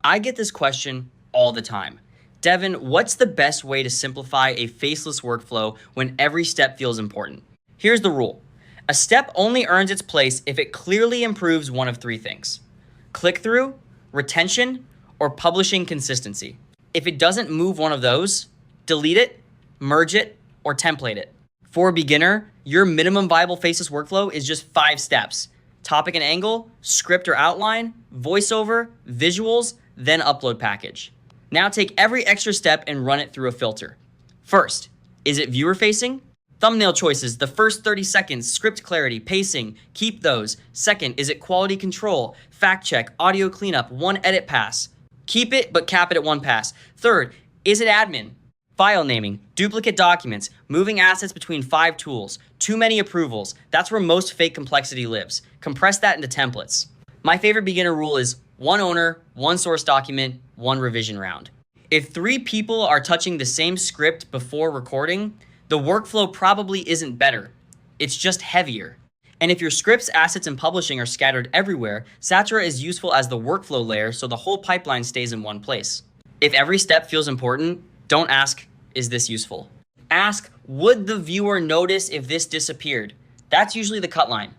I get this question all the time. Devin, what's the best way to simplify a faceless workflow when every step feels important? Here's the rule. A step only earns its place if it clearly improves one of three things: click-through, retention, or publishing consistency. If it doesn't move one of those, delete it, merge it, or template it. For a beginner, your minimum viable faceless workflow is just 5 steps: topic and angle, script or outline, voiceover, visuals, then upload package. Now take every extra step and run it through a filter. First, is it viewer facing? Thumbnail choices, the first 30 seconds, script clarity, pacing, keep those. Second, is it quality control, fact check, audio cleanup, 1 edit pass? Keep it, but cap it at 1 pass. Third, is it admin? File naming, duplicate documents, moving assets between 5 tools, too many approvals. That's where most fake complexity lives. Compress that into templates. My favorite beginner rule is 1 owner, 1 source document, 1 revision round. If 3 people are touching the same script before recording, the workflow probably isn't better. It's just heavier. And if your scripts, assets, and publishing are scattered everywhere, Satura is useful as the workflow layer so the whole pipeline stays in one place. If every step feels important, don't ask, is this useful? Ask, would the viewer notice if this disappeared? That's usually the cut line.